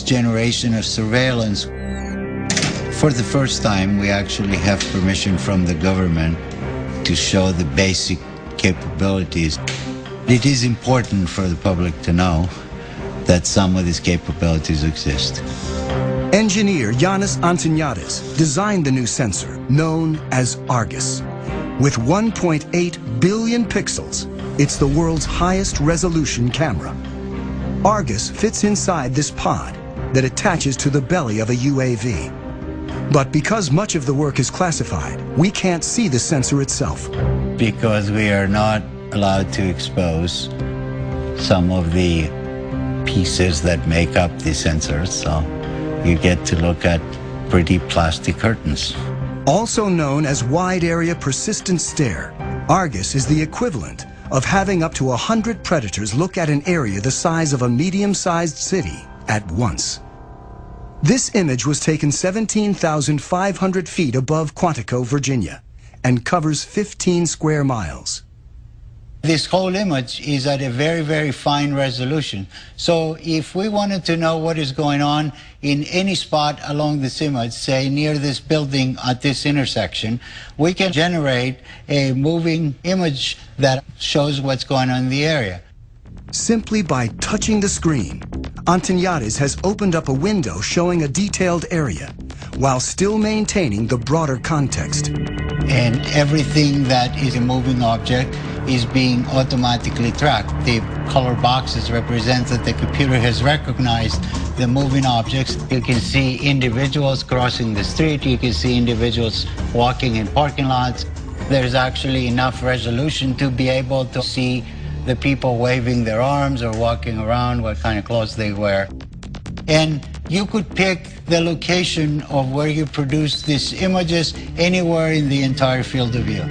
generation of surveillance. For the first time, we actually have permission from the government to show the basic capabilities. It is important for the public to know that some of these capabilities exist. Engineer Yanis Antoniadis designed the new sensor, known as Argus. With 1.8 billion pixels, it's the world's highest resolution camera. Argus fits inside this pod that attaches to the belly of a UAV. But because much of the work is classified, we can't see the sensor itself. Because we are not allowed to expose some of the pieces that make up the sensors, so you get to look at pretty plastic curtains. Also known as Wide Area Persistent Stare, Argus is the equivalent of having up to 100 predators look at an area the size of a medium-sized city at once. This image was taken 17,500 feet above Quantico, Virginia, and covers 15 square miles. This whole image is at a very, very fine resolution. So if we wanted to know what is going on in any spot along this image, say near this building at this intersection, we can generate a moving image that shows what's going on in the area. Simply by touching the screen, Antoniadis has opened up a window showing a detailed area, while still maintaining the broader context. And everything that is a moving object is being automatically tracked. The color boxes represent that the computer has recognized the moving objects. You can see individuals crossing the street. You can see individuals walking in parking lots. There's actually enough resolution to be able to see the people waving their arms or walking around, what kind of clothes they wear. And you could pick the location of where you produce these images anywhere in the entire field of view.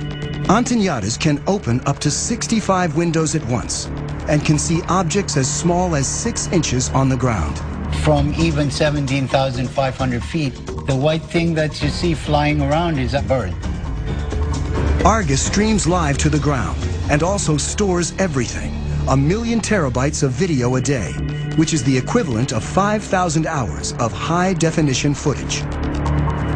Antoniadis can open up to 65 windows at once and can see objects as small as 6 inches on the ground. From even 17,500 feet, the white thing that you see flying around is a bird. Argus streams live to the ground and also stores everything, 1 million terabytes of video a day, which is the equivalent of 5,000 hours of high-definition footage.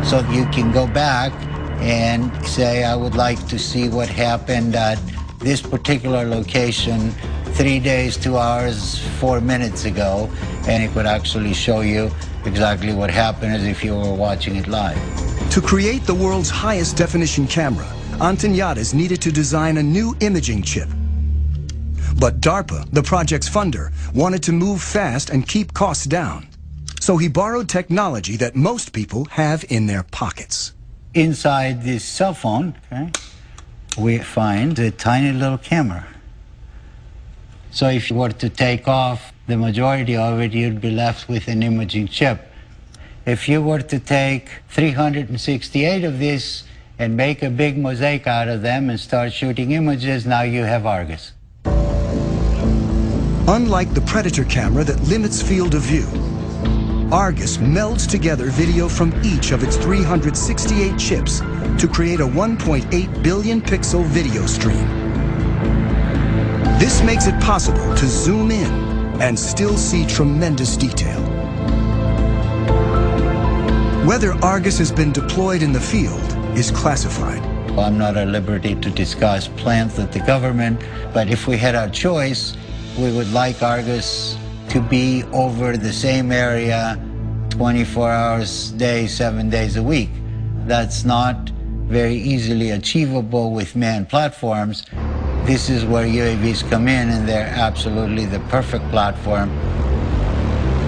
So you can go back and say, I would like to see what happened at this particular location 3 days, 2 hours, 4 minutes ago, and it would actually show you exactly what happened as if you were watching it live. To create the world's highest definition camera, Antoniadis needed to design a new imaging chip. But DARPA, the project's funder, wanted to move fast and keep costs down. So he borrowed technology that most people have in their pockets. Inside this cell phone, okay, we find a tiny little camera. So if you were to take off the majority of it, you'd be left with an imaging chip. If you were to take 368 of these and make a big mosaic out of them and start shooting images, now you have Argus. Unlike the Predator camera that limits field of view, Argus melds together video from each of its 368 chips to create a 1.8 billion pixel video stream. This makes it possible to zoom in and still see tremendous detail. Whether Argus has been deployed in the field is classified. I'm not at liberty to discuss plans of the government, but if we had our choice, we would like Argus to be over the same area 24 hours a day, 7 days a week. That's not very easily achievable with manned platforms. This is where UAVs come in, and they're absolutely the perfect platform.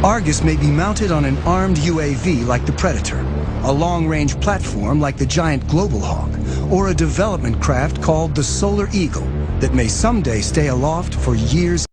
Argus may be mounted on an armed UAV like the Predator, a long-range platform like the giant Global Hawk, or a development craft called the Solar Eagle that may someday stay aloft for years.